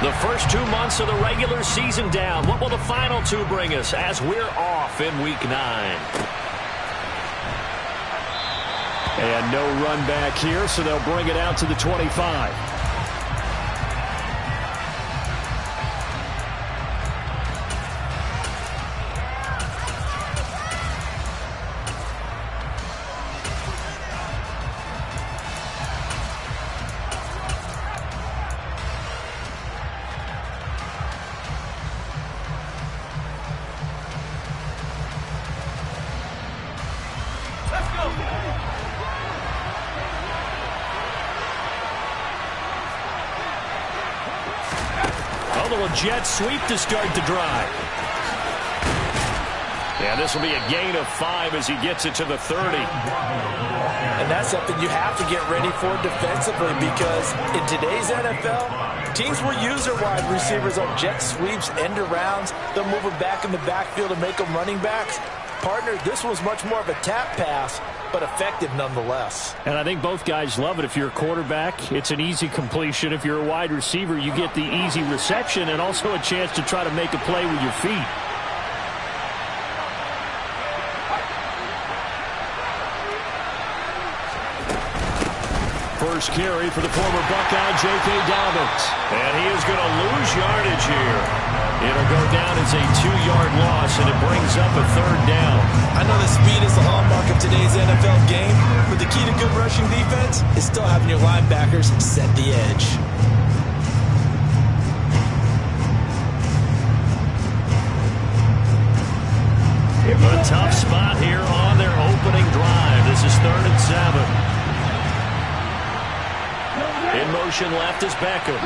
The first 2 months of the regular season down. What will the final two bring us as we're off in Week 9? And no run back here, so they'll bring it out to the 25. Jet sweep to start the drive. Yeah, this will be a gain of 5 as he gets it to the 30. And that's something you have to get ready for defensively, because in today's NFL, teams will use their wide receivers on jet sweeps, end arounds. They'll move them back in the backfield and make them running backs. Partner, this was much more of a tap pass, but effective nonetheless. And I think both guys love it. If you're a quarterback, it's an easy completion. If you're a wide receiver, you get the easy reception and also a chance to try to make a play with your feet. First carry for the former Buckeye, J.K. Dobbins. And he is going to lose yardage here. It'll go down as a 2-yard loss, and it brings up a 3rd down. I know that speed is the hallmark of today's NFL game, but the key to good rushing defense is still having your linebackers set the edge. A tough spot here on their opening drive. This is 3rd and 7. In motion left is Beckham.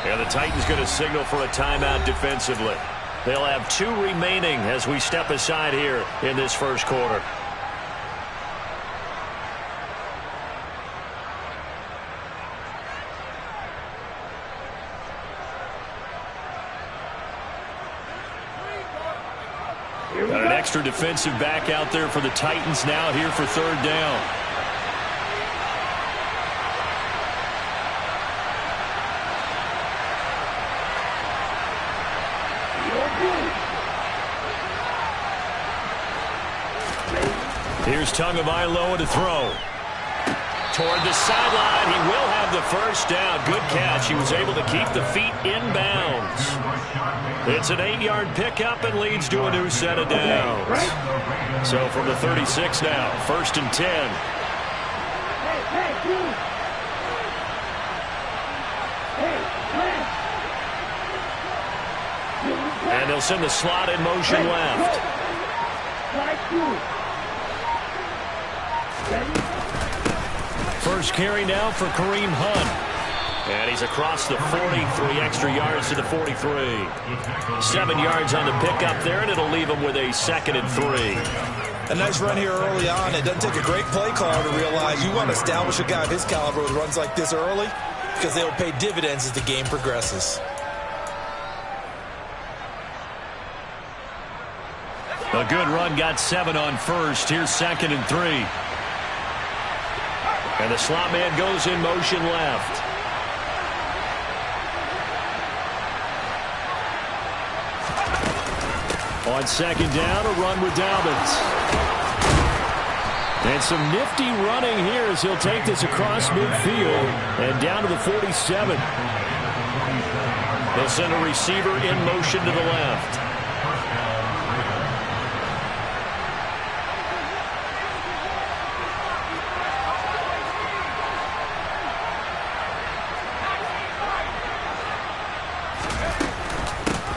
And the Titans going to signal for a timeout defensively. They'll have 2 remaining as we step aside here in this first quarter. Got an extra defensive back out there for the Titans now here for 3rd down. Here's Tagovailoa to throw. Toward the sideline, he will have the first down. Good catch. He was able to keep the feet in bounds. It's an 8-yard pickup and leads to a new set of downs. So from the 36 now, 1st and 10. And they'll send the slot in motion left. First carry now for Kareem Hunt. And he's across the 40, 3 extra yards to the 43. 7 yards on the pickup there, and it'll leave him with a 2nd and 3. A nice run here early on. It doesn't take a great play caller to realize you want to establish a guy of his caliber with runs like this early, because they will pay dividends as the game progresses. A good run, got 7 on first. Here's 2nd and 3. And the slot man goes in motion left. On 2nd down, a run with Dobbins. And some nifty running here as he'll take this across midfield and down to the 47. They'll send a receiver in motion to the left.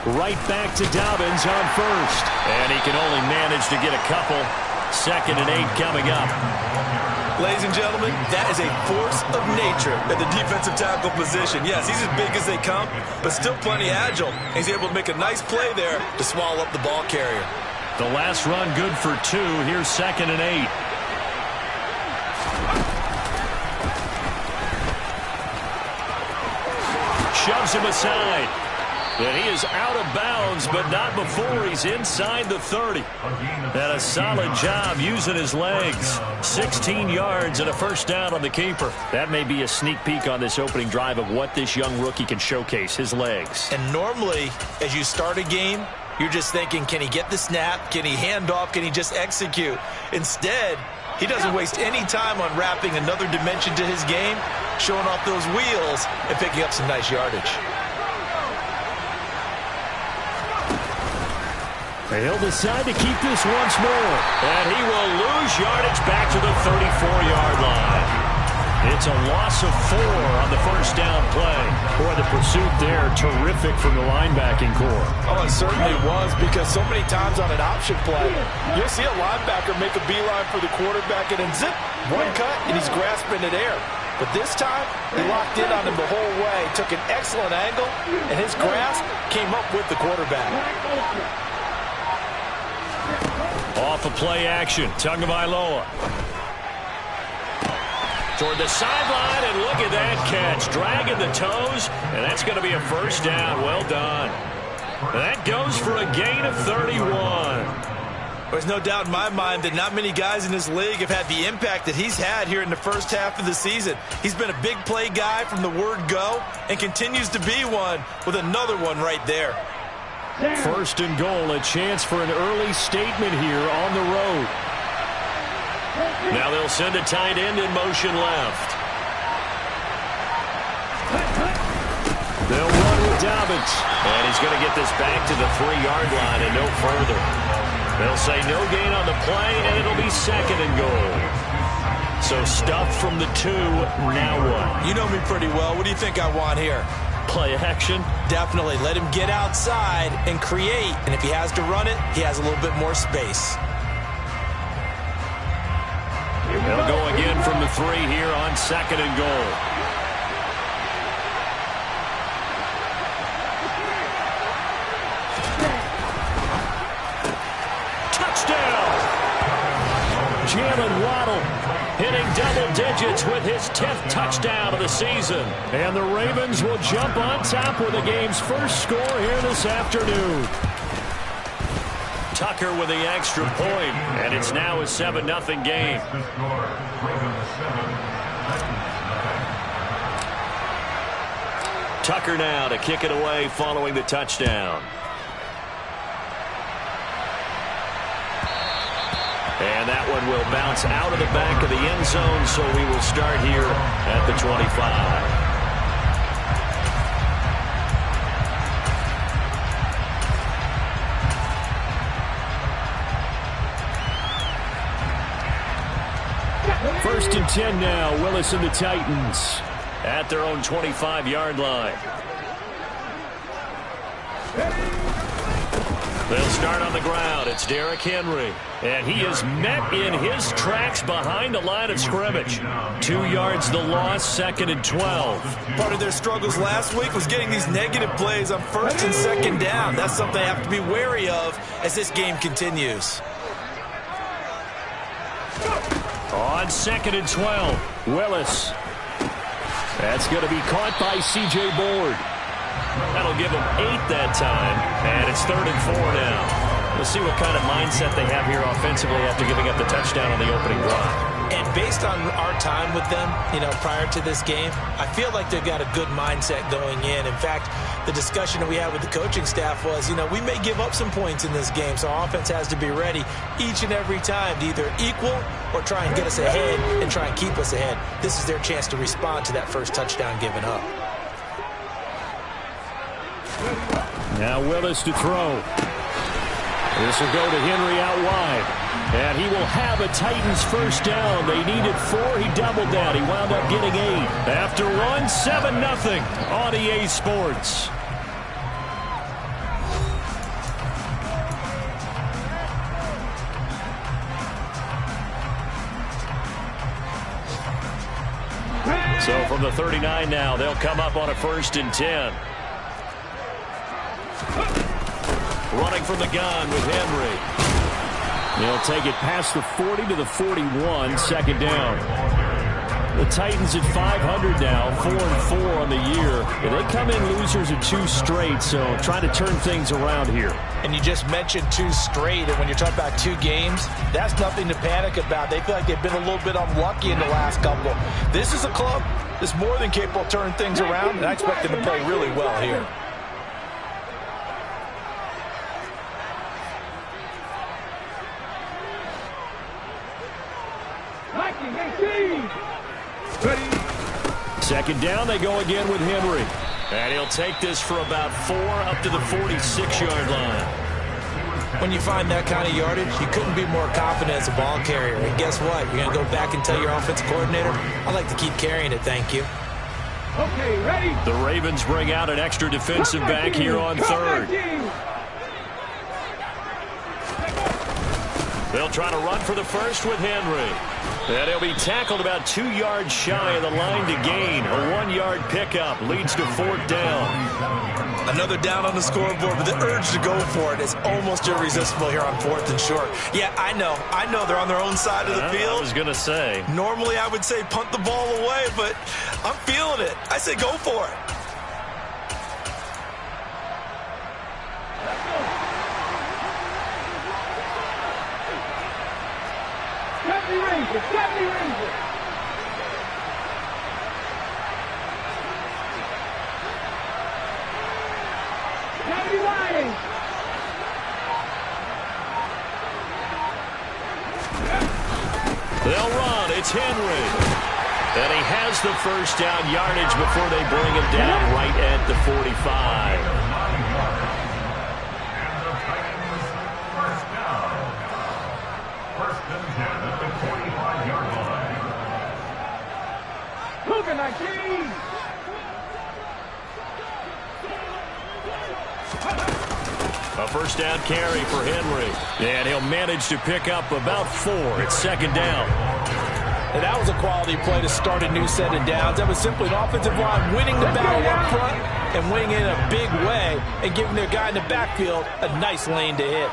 Right back to Dobbins on first. And he can only manage to get a couple. 2nd and 8 coming up. Ladies and gentlemen, that is a force of nature at the defensive tackle position. Yes, he's as big as they come, but still plenty agile. He's able to make a nice play there to swallow up the ball carrier. The last run good for 2. Here's 2nd and 8. Shoves him aside. And he is out of bounds, but not before he's inside the 30. And a solid job using his legs. 16 yards and a first down on the keeper. That may be a sneak peek on this opening drive of what this young rookie can showcase, his legs. And normally, as you start a game, you're just thinking, can he get the snap? Can he hand off? Can he just execute? Instead, he doesn't waste any time on wrapping another dimension to his game, showing off those wheels and picking up some nice yardage. He'll decide to keep this once more. And he will lose yardage back to the 34-yard line. It's a loss of 4 on the first down play. Boy, the pursuit there, terrific from the linebacking core. Oh, it certainly was, because so many times on an option play, you'll see a linebacker make a beeline for the quarterback and then zip, one cut, and he's grasping it air. But this time, he locked in on him the whole way, took an excellent angle, and his grasp came up with the quarterback. Off a play action, Tagovailoa. Toward the sideline, and look at that catch. Dragging the toes, and that's going to be a first down. Well done. That goes for a gain of 31. There's no doubt in my mind that not many guys in this league have had the impact that he's had here in the first half of the season. He's been a big play guy from the word go and continues to be one with another one right there. First and goal, a chance for an early statement here on the road. Now they'll send a tight end in motion left. They'll run with Dobbins. And he's going to get this back to the 3-yard line and no further. They'll say no gain on the play, and it'll be second and goal. So stuffed from the 2, now what? You know me pretty well. What do you think I want here? Play action? Definitely. Let him get outside and create. And if he has to run it, he has a little bit more space. They'll go again from the 3 here on second and goal. Touchdown! Jalen Waddle hitting double digits with his 10th touchdown of the season. And the Ravens will jump on top with the game's first score here this afternoon. Tucker with the extra point, and it's now a 7-0 game. Tucker now to kick it away following the touchdown. And that one will bounce out of the back of the end zone, so we will start here at the 25. First and 10 now. Willis and the Titans at their own 25-yard line. They'll start on the ground. It's Derrick Henry. And he is met in his tracks behind the line of scrimmage. 2 yards the loss, second and 12. Part of their struggles last week was getting these negative plays on first and second down. That's something they have to be wary of as this game continues. On second and 12, Willis. That's going to be caught by C.J. Board. That'll give them 8 that time, and it's 3rd and 4 now. We'll see what kind of mindset they have here offensively after giving up the touchdown on the opening drive. And based on our time with them, prior to this game, I feel like they've got a good mindset going in. In fact, the discussion that we had with the coaching staff was, we may give up some points in this game, so our offense has to be ready each and every time to either equal or try and get us ahead and try and keep us ahead. This is their chance to respond to that first touchdown given up. Now Willis to throw. This will go to Henry out wide. And he will have a Titans first down. They needed 4. He doubled that. He wound up getting 8. After one, 7-0 on EA Sports. So from the 39 now, they'll come up on a 1st and 10. Running from the gun with Henry. They'll take it past the 40 to the 41, second down. The Titans at 500 now, 4-4 on the year. And they come in losers of 2 straight, so trying to turn things around here. And you just mentioned 2 straight, and when you're talking about 2 games, that's nothing to panic about. They feel like they've been a little bit unlucky in the last couple. This is a club that's more than capable of turning things around, and I expect them to play really well here. Second down, they go again with Henry. And he'll take this for about 4 up to the 46-yard line. When you find that kind of yardage, you couldn't be more confident as a ball carrier. And guess what? You're going to go back and tell your offensive coordinator, I like to keep carrying it, thank you. Okay, ready? The Ravens bring out an extra defensive back here on 3rd. They'll try to run for the first with Henry. And he'll be tackled about 2 yards shy of the line to gain. A 1-yard pickup leads to 4th down. Another down on the scoreboard, but the urge to go for it is almost irresistible here on 4th and short. Yeah, I know they're on their own side of the field. I was going to say. Normally I would say punt the ball away, but I'm feeling it. I say go for it. They'll run. It's Henry. And he has the first down yardage before they bring him down right at the 45. A first down carry for Henry. And he'll manage to pick up about 4. It's 2nd down. And that was a quality play to start a new set of downs. That was simply an offensive line winning the battle up front and winning in a big way and giving their guy in the backfield a nice lane to hit.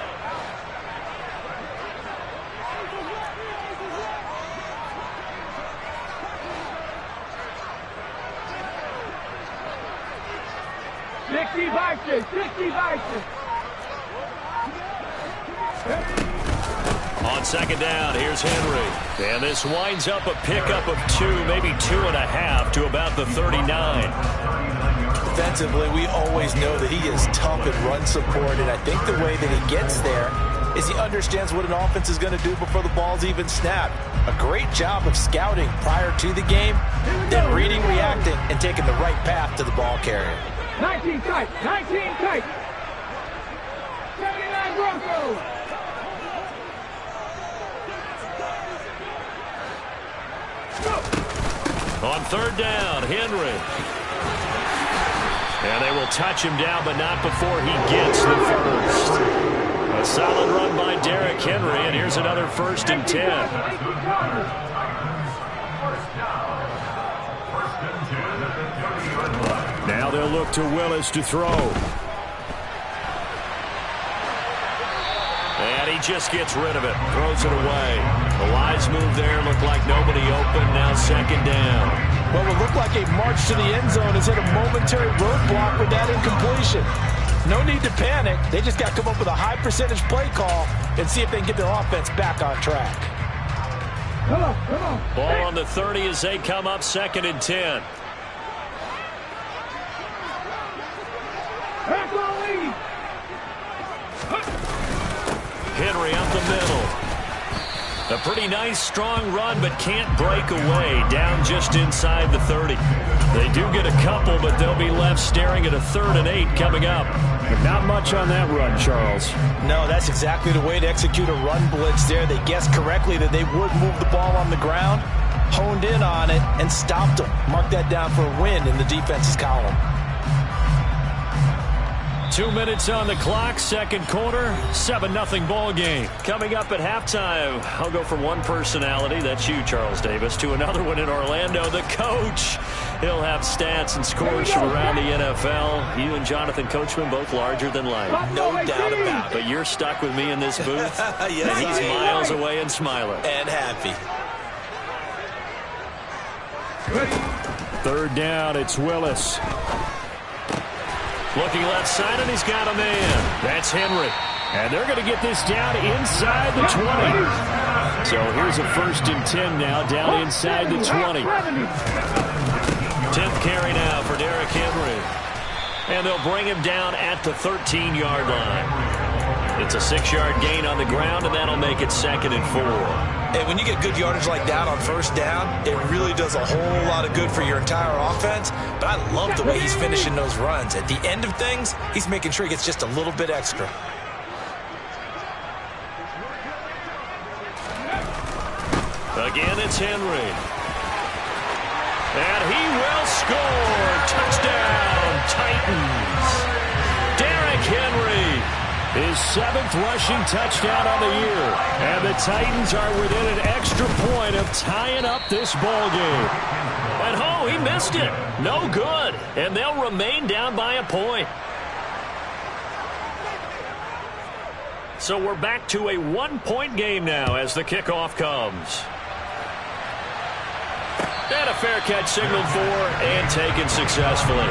On 2nd down, here's Henry. And this winds up a pickup of 2, maybe 2.5 to about the 39. Defensively, we always know that he is tough and run support, and I think the way that he gets there is he understands what an offense is going to do before the ball's even snapped. A great job of scouting prior to the game, then reading, reacting, and taking the right path to the ball carrier. 19 tight, 19 tight. 79 Broncos. On 3rd down, Henry. And they will touch him down, but not before he gets the first. A solid run by Derrick Henry, and here's another 1st and 10. Now they'll look to Willis to throw. And he just gets rid of it, throws it away. A wise move there, looked like nobody open, now 2nd down. Well, it looked like a march to the end zone has hit a momentary roadblock with that incompletion. No need to panic. They just got to come up with a high percentage play call and see if they can get their offense back on track. Come on. Ball on the 30 as they come up 2nd and 10. Henry up the middle. A pretty nice, strong run, but can't break away. Down just inside the 30. They do get a couple, but they'll be left staring at a 3rd and 8 coming up. Not much on that run, Charles. No, that's exactly the way to execute a run blitz there. They guessed correctly that they would move the ball on the ground, honed in on it, and stopped them. Mark that down for a win in the defense's column. 2 minutes on the clock, 2nd quarter, 7-0 ball game. Coming up at halftime, I'll go from one personality, that's you, Charles Davis, to another one in Orlando, the coach. He'll have stats and scores from around the NFL. You and Jonathan Coachman both larger than life. No doubt about it. But you're stuck with me in this booth, yes, and he's miles away and smiling. And happy. Third down, it's Willis. Looking left side, and he's got a man. That's Henry. And they're going to get this down inside the 20. So here's a 1st and 10 now, down inside the 20. 10th carry now for Derrick Henry. And they'll bring him down at the 13-yard line. It's a 6-yard gain on the ground, and that'll make it 2nd and 4. And when you get good yardage like that on 1st down, it really does a whole lot of good for your entire offense. But I love the way he's finishing those runs. At the end of things, he's making sure he gets just a little bit extra. Again, it's Henry. And he will score. Touchdown, Titans. Derrick Henry. His 7th rushing touchdown on the year. And the Titans are within an extra point of tying up this ball game. And oh, he missed it. No good. And they'll remain down by a point. So we're back to a 1-point game now as the kickoff comes. And a fair catch signaled for and taken successfully.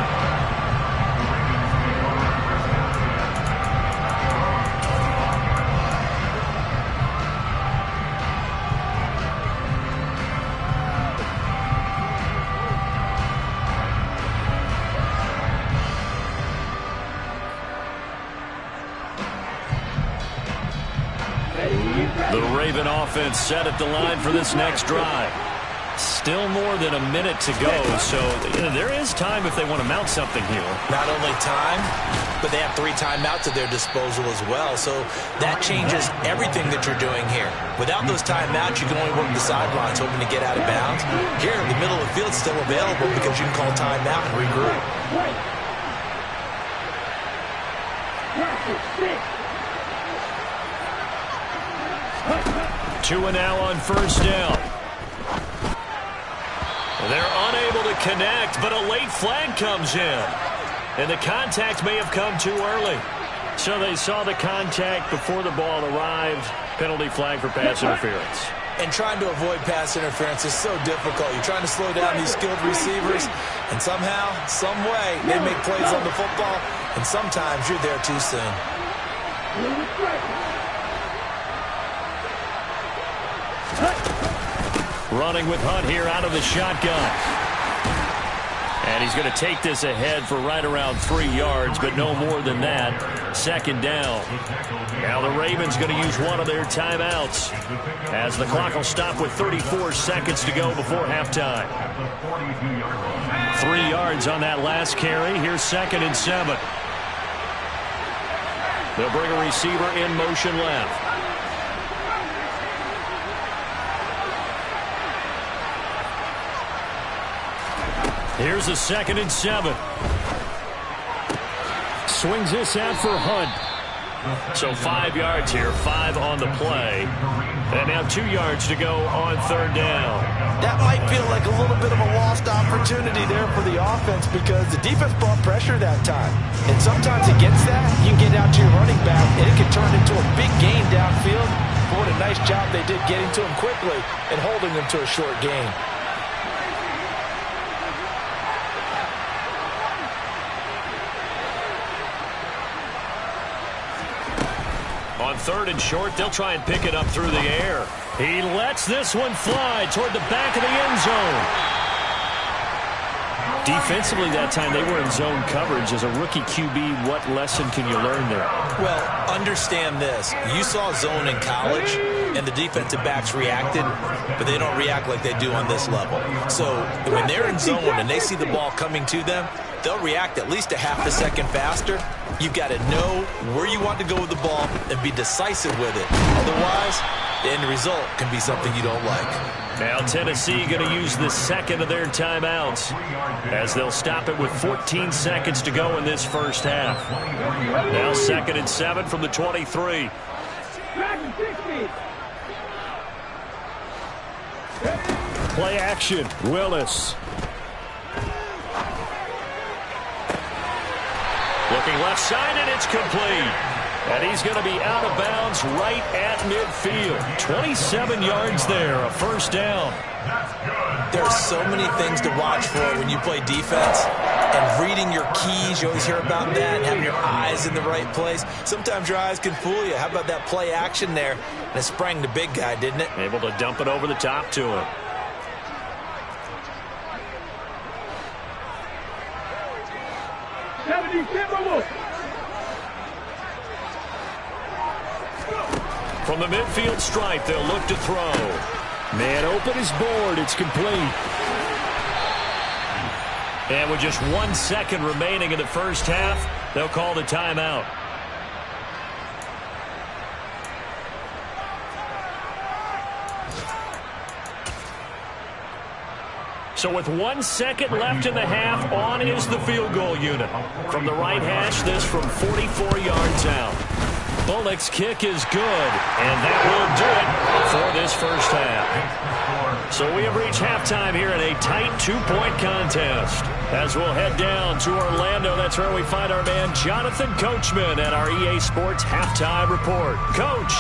The Raven offense set at the line for this next drive. Still more than a minute to go, so there is time if they want to mount something here. Not only time, but they have 3 timeouts at their disposal as well, so that changes everything that you're doing here. Without those timeouts, you can only work the sidelines hoping to get out of bounds. Here, the middle of the field's still available because you can call timeout and regroup. 2 and now on 1st down. They're unable to connect, but a late flag comes in. And the contact may have come too early. So they saw the contact before the ball arrived. Penalty flag for pass interference. And trying to avoid pass interference is so difficult. You're trying to slow down these skilled receivers, and somehow, some way, they make plays on the football, and sometimes you're there too soon. Running with Hunt here out of the shotgun. And he's going to take this ahead for right around 3 yards, but no more than that. 2nd down. Now the Ravens going to use one of their timeouts as the clock will stop with 34 seconds to go before halftime. 3 yards on that last carry. Here's 2nd and 7. They'll bring a receiver in motion left. Here's a 2nd and 7. Swings this out for Hunt. So 5 yards here, 5 on the play. And now 2 yards to go on 3rd down. That might feel like a little bit of a lost opportunity there for the offense because the defense brought pressure that time. And sometimes against that, you can get out to your running back, and it can turn into a big gain downfield. But what a nice job they did getting to him quickly and holding him to a short gain. On 3rd and short, they'll try and pick it up through the air. He lets this one fly toward the back of the end zone. Defensively that time, they were in zone coverage. As a rookie QB, what lesson can you learn there? Well, understand this. You saw zone in college, and the defensive backs reacted, but they don't react like they do on this level. So when they're in zone and they see the ball coming to them, they'll react at least a half a second faster. You've got to know where you want to go with the ball and be decisive with it. Otherwise, the end result can be something you don't like. Now Tennessee going to use the 2nd of their timeouts as they'll stop it with 14 seconds to go in this first half. Now 2nd and 7 from the 23. Play action. Willis. Looking left side, and it's complete. And he's going to be out of bounds right at midfield. 27 yards there, a first down. There are so many things to watch for when you play defense. And reading your keys, you always hear about that, and having your eyes in the right place. Sometimes your eyes can fool you. How about that play action there? And it sprang the big guy, didn't it? Able to dump it over the top to him. From the midfield stripe, they'll look to throw. Man open is board. It's complete. And with just 1 second remaining in the first half, they'll call the timeout. So with 1 second left in the half, on is the field goal unit. From the right hash, this from 44 yards out. Bullock's kick is good, and that will do it for this first half. So we have reached halftime here in a tight 2-point contest. As we'll head down to Orlando, that's where we find our man Jonathan Coachman at our EA Sports Halftime Report. Coach.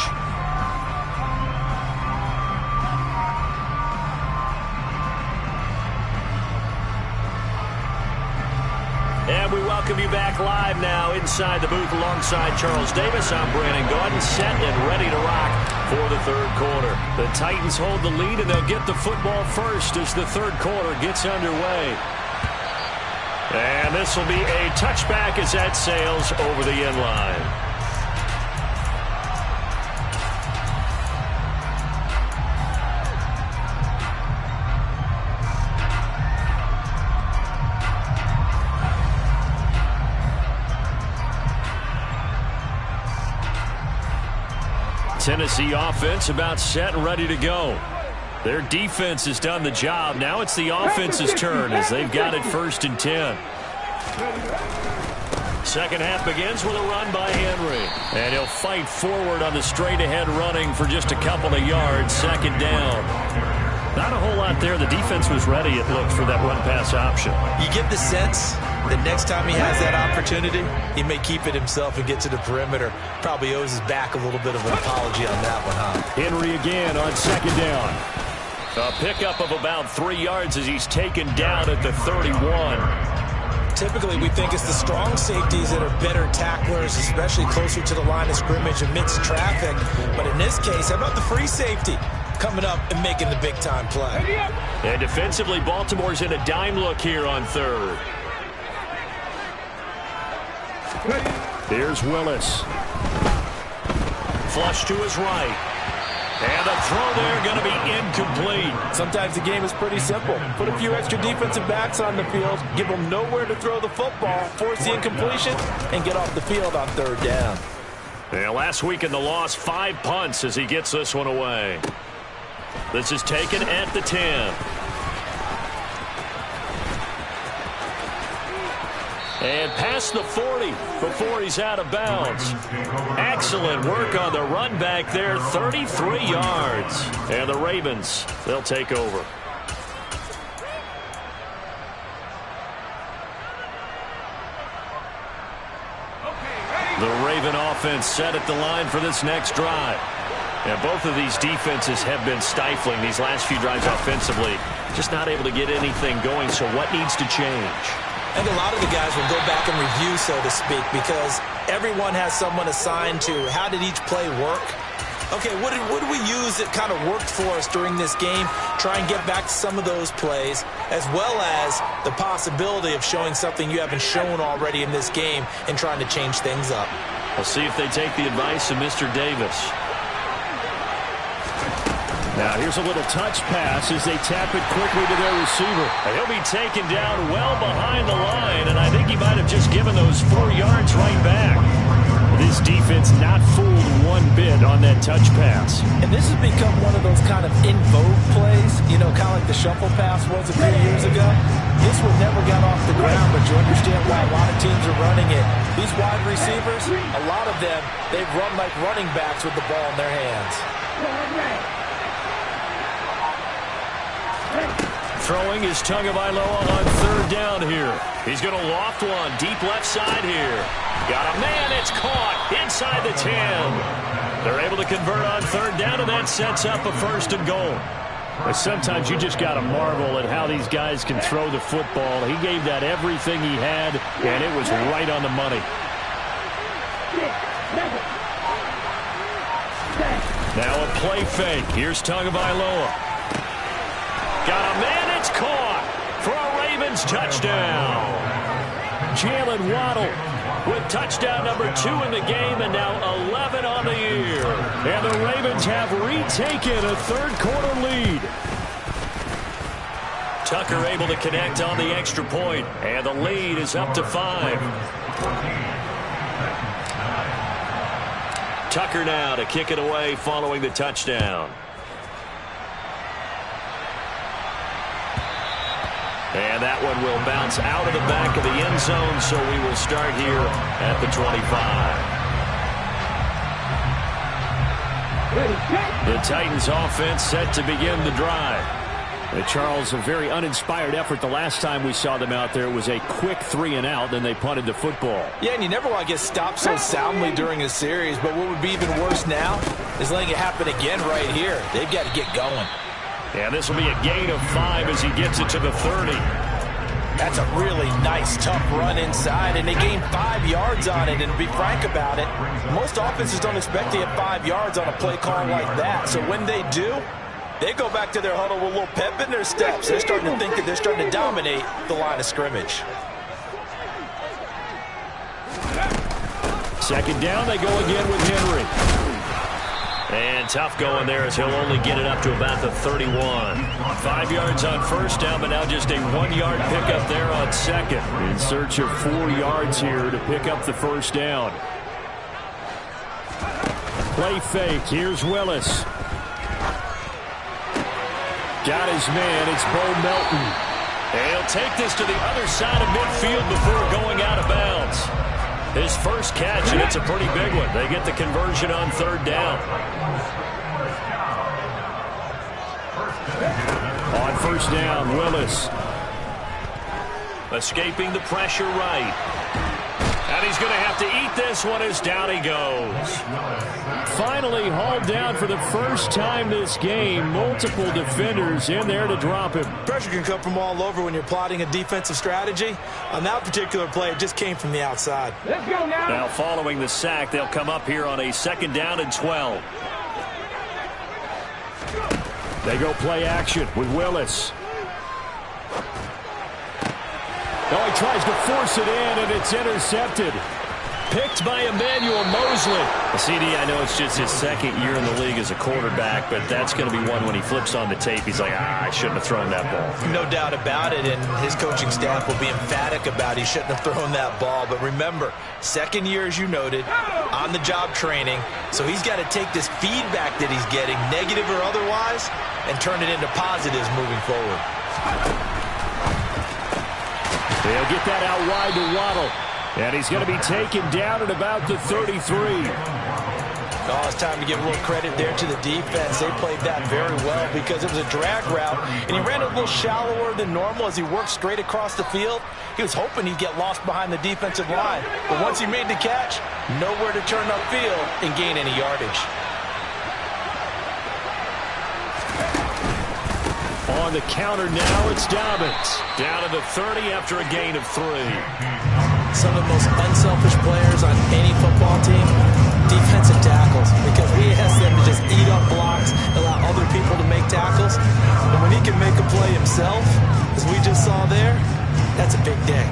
And we welcome you back live now inside the booth alongside Charles Davis. I'm Brandon Gaudin, set and ready to rock for the third quarter. The Titans hold the lead, and they'll get the football first as the third quarter gets underway. And this will be a touchback as that sails over the end line. Tennessee offense about set and ready to go. Their defense has done the job. Now it's the offense's turn as they've got it 1st and 10. Second half begins with a run by Henry. And he'll fight forward on the straight-ahead running for just a couple of yards. Second down. Not a whole lot there. The defense was ready, it looked, for that run-pass option. You get the sense that next time he has that opportunity, he may keep it himself and get to the perimeter. Probably owes his back a little bit of an apology on that one, huh? Henry again on second down. A pickup of about 3 yards as he's taken down at the 31. Typically, we think it's the strong safeties that are better tacklers, especially closer to the line of scrimmage amidst traffic. But in this case, how about the free safety coming up and making the big-time play? And defensively, Baltimore's in a dime look here on third. Here's Willis. Flush to his right. And the throw there going to be incomplete. Sometimes the game is pretty simple. Put a few extra defensive backs on the field, give them nowhere to throw the football, force the incompletion, and get off the field on third down. Yeah, last week in the loss, 5 punts as he gets this one away. This is taken at the 10. And past the 40 before he's out of bounds. Excellent work on the run back there, 33 yards. And the Ravens, they'll take over. The Raven offense set at the line for this next drive. And both of these defenses have been stifling these last few drives offensively. Just not able to get anything going, so what needs to change? I think a lot of the guys will go back and review, so to speak, because everyone has someone assigned to how did each play work. Okay, what did we use that kind of worked for us during this game? Try and get back to some of those plays, as well as the possibility of showing something you haven't shown already in this game and trying to change things up. We'll see if they take the advice of Mr. Davis. Now here's a little touch pass as they tap it quickly to their receiver. And he'll be taken down well behind the line, and I think he might have just given those 4 yards right back. This defense not fooled one bit on that touch pass. And this has become one of those kind of in vogue plays, you know, kind of like the shuffle pass was a few years ago. This one never got off the ground, but you understand why a lot of teams are running it. These wide receivers, a lot of them, they've run like running backs with the ball in their hands. Throwing is Tagovailoa on third down here. He's going to loft one deep left side here. Got a man, it's caught inside the 10. They're able to convert on third down, and that sets up a 1st and goal. But sometimes you just got to marvel at how these guys can throw the football. He gave that everything he had, and it was right on the money. Now a play fake. Here's Tagovailoa. Got a man. It's caught for a Ravens touchdown. Jalen Waddle with touchdown number 2 in the game, and now 11 on the year. And the Ravens have retaken a third-quarter lead. Tucker able to connect on the extra point, and the lead is up to 5. Tucker now to kick it away following the touchdown. And that one will bounce out of the back of the end zone, so we will start here at the 25. The Titans offense set to begin the drive. Charles, a very uninspired effort the last time we saw them out there. It was a quick 3-and-out, then they punted the football. Yeah, and you never want to get stopped so soundly during a series, but what would be even worse now is letting it happen again right here. They've got to get going. Yeah, this will be a gain of 5 as he gets it to the 30. That's a really nice, tough run inside, and they gained 5 yards on it. And to be frank about it, most offenses don't expect to get 5 yards on a play call like that. So when they do, they go back to their huddle with a little pep in their steps. They're starting to think that they're starting to dominate the line of scrimmage. Second down, they go again with Henry. And tough going there as he'll only get it up to about the 31. 5 yards on first down, but now just a 1-yard pickup there on second. In search of 4 yards here to pick up the first down. Play fake. Here's Willis. Got his man. It's Bo Melton. And he'll take this to the other side of midfield before going out of bounds. His first catch, and it's a pretty big one. They get the conversion on third down. On first down, Willis. Escaping the pressure right. And he's going to have to eat this one as down he goes. Finally hauled down for the first time this game. Multiple defenders in there to drop him. Pressure can come from all over when you're plotting a defensive strategy. On that particular play, it just came from the outside. Let's go now. Now following the sack, they'll come up here on a 2nd down and 12. They go play action with Willis. Oh, he tries to force it in, and it's intercepted. Picked by Emmanuel Mosley. CD, I know it's just his 2nd year in the league as a quarterback, but that's going to be one when he flips on the tape. He's like, I shouldn't have thrown that ball. No doubt about it, and his coaching staff will be emphatic about he shouldn't have thrown that ball. But remember, 2nd year, as you noted, on-the-job training. So he's got to take this feedback that he's getting, negative or otherwise, and turn it into positives moving forward. They'll get that out wide to Waddle. And he's going to be taken down at about the 33. Oh, it's time to give a little credit there to the defense. They played that very well because it was a drag route, and he ran a little shallower than normal as he worked straight across the field. He was hoping he'd get lost behind the defensive line. But once he made the catch, nowhere to turn upfield and gain any yardage. On the counter now, it's Dobbins. Down to the 30 after a gain of 3. Some of the most unselfish players on any football team, defensive tackles, because we ask them to just eat up blocks, allow other people to make tackles. But when he can make a play himself, as we just saw there, that's a big day.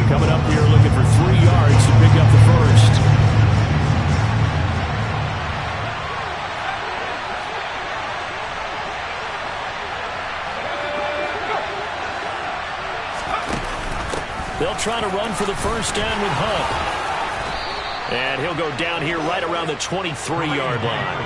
Coming up here looking for 3 yards to pick up the first. They'll try to run for the first down with Hunt. And he'll go down here right around the 23-yard line.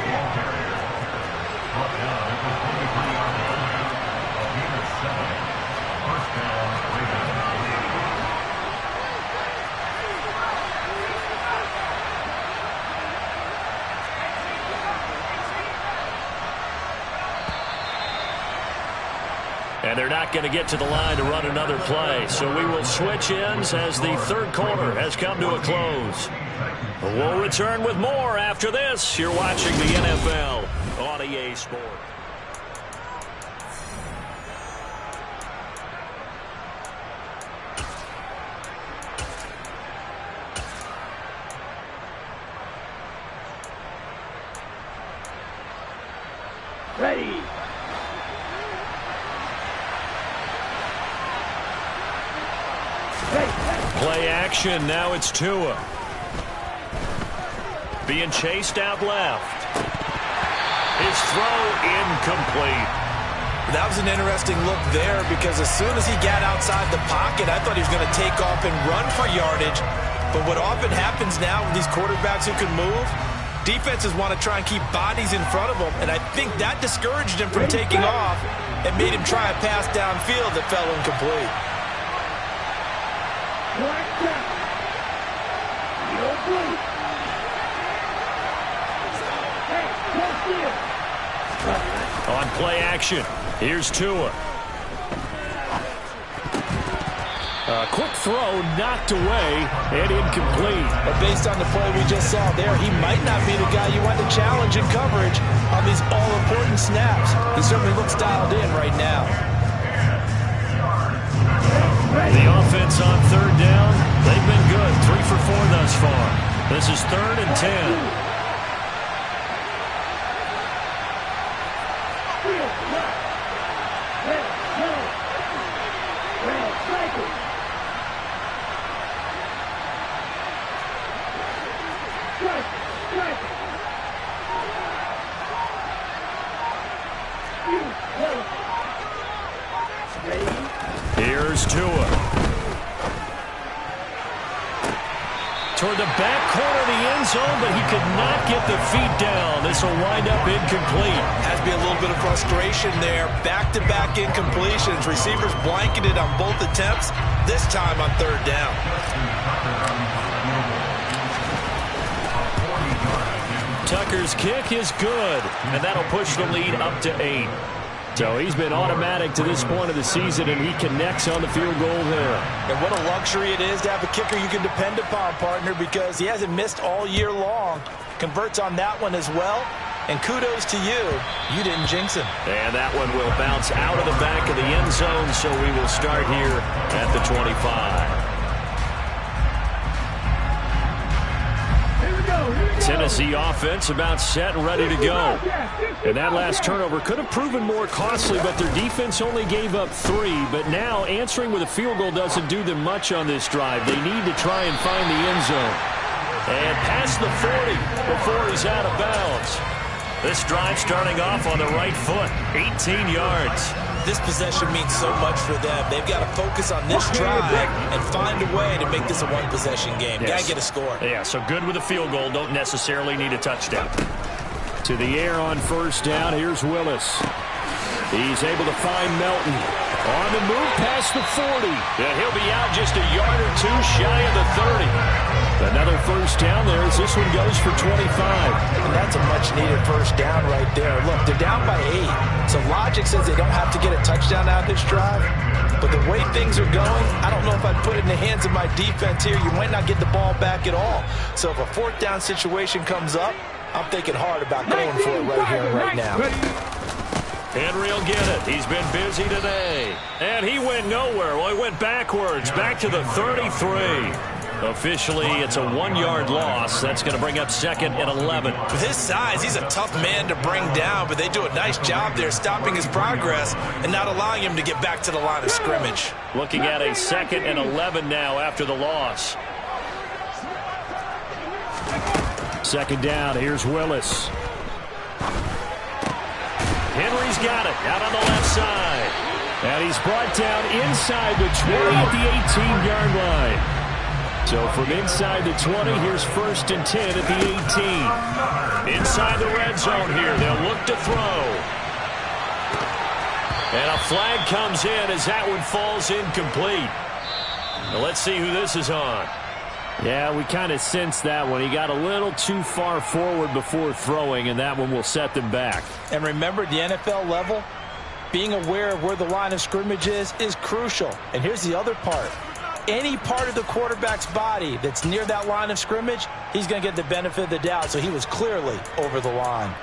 And And they're not going to get to the line to run another play. So we will switch ends as the third quarter has come to a close. We'll return with more after this. You're watching the NFL on EA Sports. Ready. Play action. Now it's Tua. Being chased out left. His throw incomplete. That was an interesting look there because as soon as he got outside the pocket, I thought he was going to take off and run for yardage. But what often happens now with these quarterbacks who can move, defenses want to try and keep bodies in front of them, and I think that discouraged him from taking off and made him try a pass downfield that fell incomplete. On play action, here's Tua. A quick throw knocked away and incomplete. But based on the play we just saw there, he might not be the guy you want to challenge in coverage on these all-important snaps. He certainly looks dialed in right now. The offense on third down, they've been good. 3 for 4 thus far. This is 3rd and 10. Here's Tua. Toward the back corner of the end zone, but he could not get the feet down. This will wind up incomplete. Has to be a little bit of frustration there. Back-to-back incompletions. Receivers blanketed on both attempts, this time on 3rd down. Tucker's kick is good, and that'll push the lead up to 8. So he's been automatic to this point of the season, and he connects on the field goal there. And what a luxury it is to have a kicker you can depend upon, partner, because he hasn't missed all year long. Converts on that one as well. And kudos to you. You didn't jinx him. And that one will bounce out of the back of the end zone, so we will start here at the 25. Tennessee offense about set and ready to go. And that last turnover could have proven more costly, but their defense only gave up 3. But now answering with a field goal doesn't do them much on this drive. They need to try and find the end zone. And past the 40 before he's out of bounds. This drive starting off on the right foot, 18 yards. This possession means so much for them. They've got to focus on this drive and find a way to make this a one-possession game. Yes. Got to get a score. Yeah, so good with a field goal. Don't necessarily need a touchdown. To the air on 1st down. Here's Willis. He's able to find Melton. On the move past the 40. And he'll be out just a yard or 2 shy of the 30. Another 1st down there as this one goes for 25. And that's a much-needed 1st down right there. Look, they're down by 8. So logic says they don't have to get a touchdown out of this drive. But the way things are going, I don't know if I'd put it in the hands of my defense here. You might not get the ball back at all. So if a 4th down situation comes up, I'm thinking hard about going for it right here and right now. Henry will get it. He's been busy today. And he went nowhere. Well, he went backwards, back to the 33. Officially, it's a 1-yard loss. That's going to bring up 2nd and 11. With his size, he's a tough man to bring down, but they do a nice job there stopping his progress and not allowing him to get back to the line of scrimmage. Looking at a 2nd and 11 now after the loss. 2nd down, here's Willis. Henry's got it, out on the left side. And he's brought down inside the 20 at the 18-yard line. So from inside the 20, here's 1st and 10 at the 18. Inside the red zone here, they'll look to throw. And a flag comes in as that one falls incomplete. Now let's see who this is on. Yeah, we kind of sensed that one. He got a little too far forward before throwing, and that one will set them back. And remember, the NFL level, being aware of where the line of scrimmage is crucial. And here's the other part. Any part of the quarterback's body that's near that line of scrimmage, he's going to get the benefit of the doubt. So he was clearly over the line.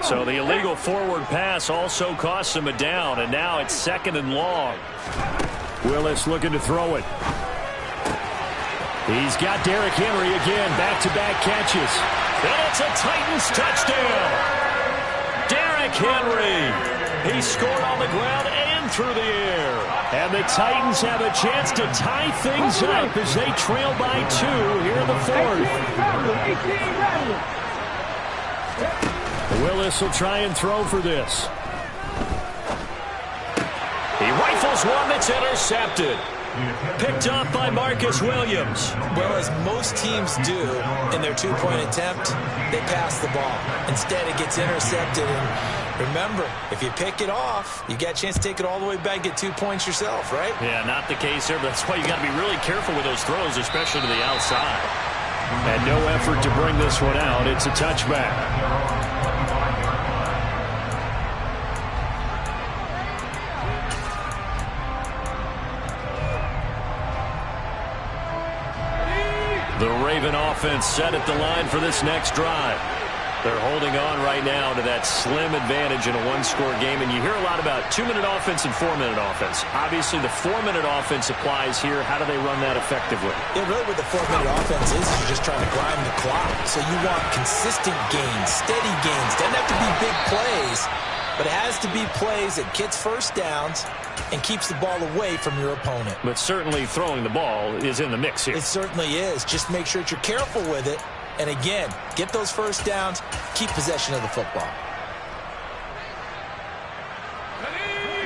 So the illegal forward pass also costs him a down, and now it's 2nd and long. Willis looking to throw it. He's got Derrick Henry again, back-to-back catches. And it's a Titans touchdown. Derrick Henry. He scored on the ground and through the air. And the Titans have a chance to tie things up as they trail by 2 here in the 4th. Willis will try and throw for this. He rifles one that's intercepted. Picked up by Marcus Williams. Well, as most teams do in their two-point attempt, they pass the ball. Instead, it gets intercepted. And remember, if you pick it off, you got a chance to take it all the way back, get 2 points yourself, right? Yeah, not the case here, but that's why you got to be really careful with those throws, especially to the outside. And no effort to bring this one out. It's a touchback. The Raven offense set at the line for this next drive. They're holding on right now to that slim advantage in a one-score game, and you hear a lot about 2-minute offense and 4-minute offense. Obviously, the 4-minute offense applies here. How do they run that effectively? Yeah, really what the 4-minute offense is you're just trying to grind the clock. So you want consistent gains, steady gains. Doesn't have to be big plays, but it has to be plays that gets first downs and keeps the ball away from your opponent. But certainly throwing the ball is in the mix here. It certainly is. Just make sure that you're careful with it. And again, get those first downs, keep possession of the football.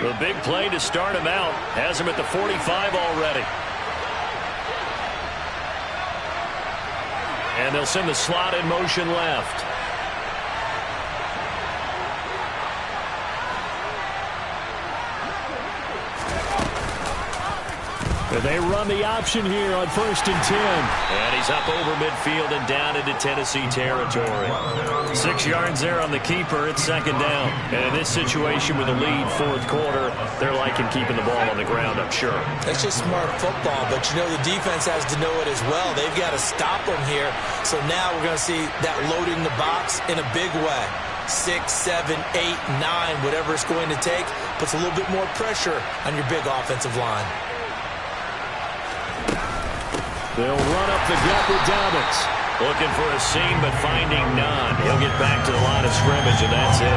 The big play to start him out has him at the 45 already. And they'll send the slot in motion left. They run the option here on 1st and 10. And he's up over midfield and down into Tennessee territory. 6 yards there on the keeper. It's 2nd down. And in this situation with a lead 4th quarter, they're liking keeping the ball on the ground, I'm sure. That's just smart football, but you know the defense has to know it as well. They've got to stop them here. So now we're going to see that loading the box in a big way. 6, 7, 8, 9, whatever it's going to take, puts a little bit more pressure on your big offensive line. They'll run up the gut with Dobbins. Looking for a seam, but finding none. He'll get back to the line of scrimmage, and that's it.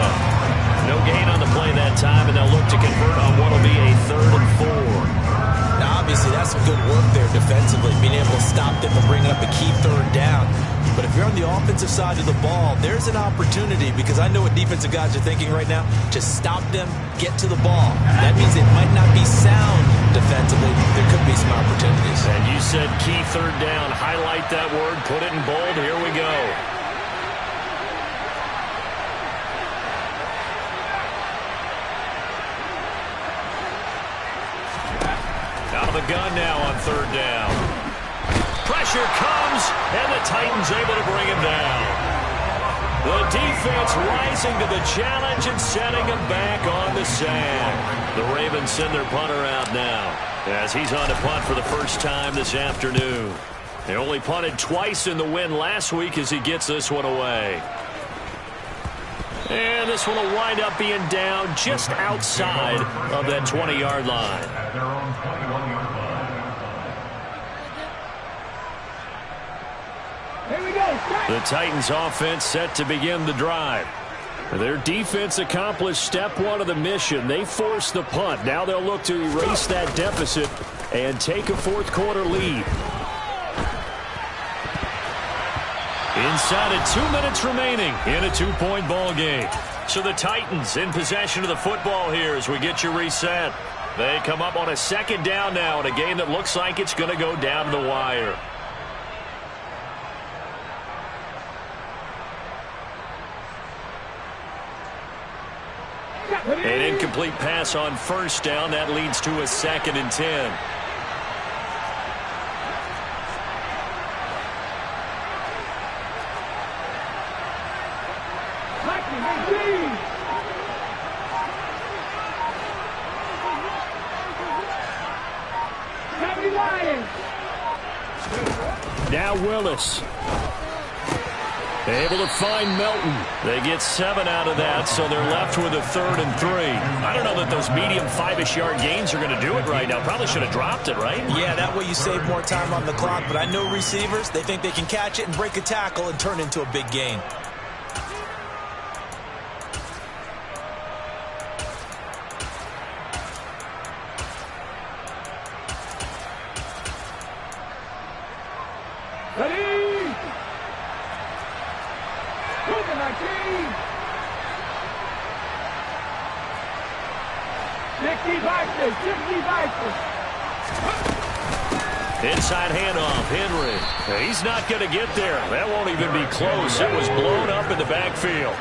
No gain on the play that time, and they'll look to convert on what will be a 3rd and 4. Now, obviously, that's some good work there defensively, being able to stop them from bringing up a key 3rd down. But if you're on the offensive side of the ball, there's an opportunity, because I know what defensive guys are thinking right now. Just stop them, get to the ball. That means it might not be sound defensively. There could be some opportunities. And you said key 3rd down. Highlight that word. Put it in bold. Here we go. Out of the gun now on 3rd down. Pressure comes, and the Titans able to bring him down. The defense rising to the challenge and setting him back on the sand. The Ravens send their punter out now as he's on to punt for the first time this afternoon. They only punted twice in the win last week as he gets this one away. And this one will wind up being down just outside of that 20-yard line. The Titans offense set to begin the drive. Their defense accomplished step 1 of the mission. They forced the punt. Now they'll look to erase that deficit and take a 4th quarter lead. Inside of 2 minutes remaining in a 2-point ball game. So the Titans in possession of the football here as we get you reset. They come up on a 2nd down now in a game that looks like it's going to go down to the wire. An incomplete pass on 1st down. That leads to a 2nd and 10. Now Willis. Able to find Melton. They get 7 out of that, so they're left with a 3rd and 3. I don't know that those medium 5-ish yard gains are going to do it right now. Probably should have dropped it, right? Yeah, that way you save more time on the clock. But I know receivers, they think they can catch it and break a tackle and turn into a big gain. Inside handoff, Henry. He's not going to get there. That won't even be close. It was blown up in the backfield.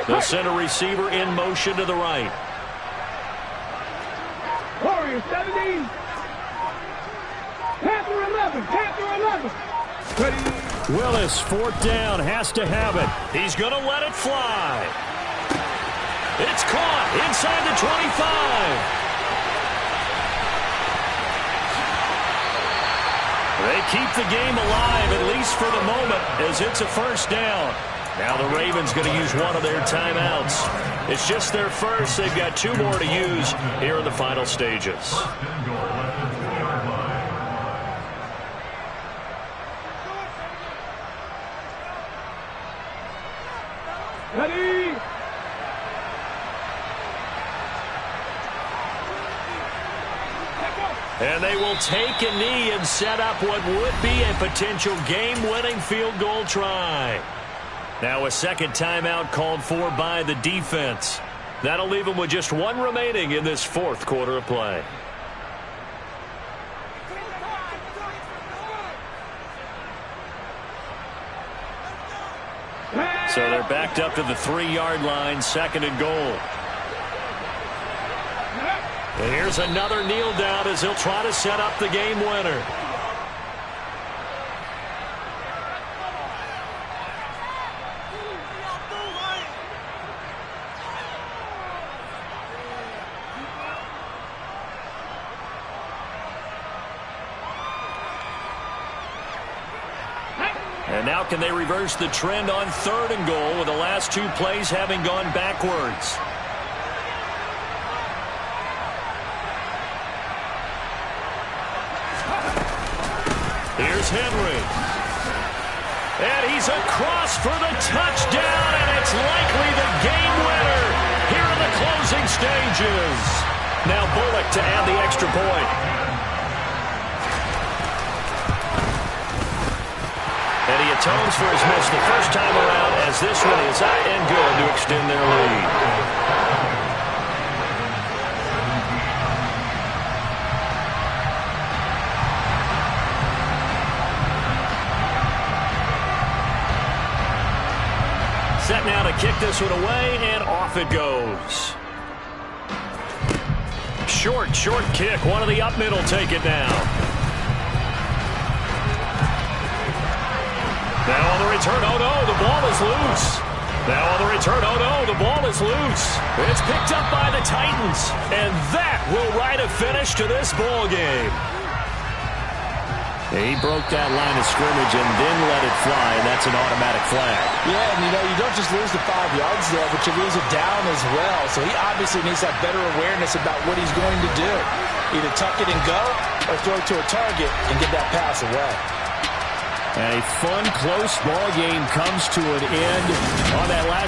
The center receiver in motion to the right. Warriors 17. Panther 11. Panther 11. Willis, 4th down, has to have it. He's going to let it fly. It's caught inside the 25. They keep the game alive, at least for the moment, as it's a 1st down. Now the Ravens going to use one of their timeouts. It's just their first. They've got 2 more to use here in the final stages. Ready. And they will take a knee and set up what would be a potential game-winning field goal try. Now a 2nd timeout called for by the defense. That'll leave them with just 1 remaining in this 4th quarter of play. So they're backed up to the 3-yard line, 2nd and goal. And here's another kneel down as he'll try to set up the game winner. And now can they reverse the trend on 3rd and goal with the last 2 plays having gone backwards? Here's Henry. And he's across for the touchdown, and it's likely the game winner here in the closing stages. Now Bullock to add the extra point. And he atones for his miss the first time around as this one is out and good to extend their lead. Set now to kick this one away, and off it goes. Short kick. One of the up middle take it now. Now on the return, oh no, the ball is loose. Now on the return, oh no, the ball is loose. It's picked up by the Titans, and that will write a finish to this ball game. He broke that line of scrimmage and then let it fly, and that's an automatic flag. Yeah, and you don't just lose the 5 yards there, but you lose it down as well. So he obviously needs to have better awareness about what he's going to do. Either tuck it and go or throw it to a target and get that pass away. A fun, close ball game comes to an end on that last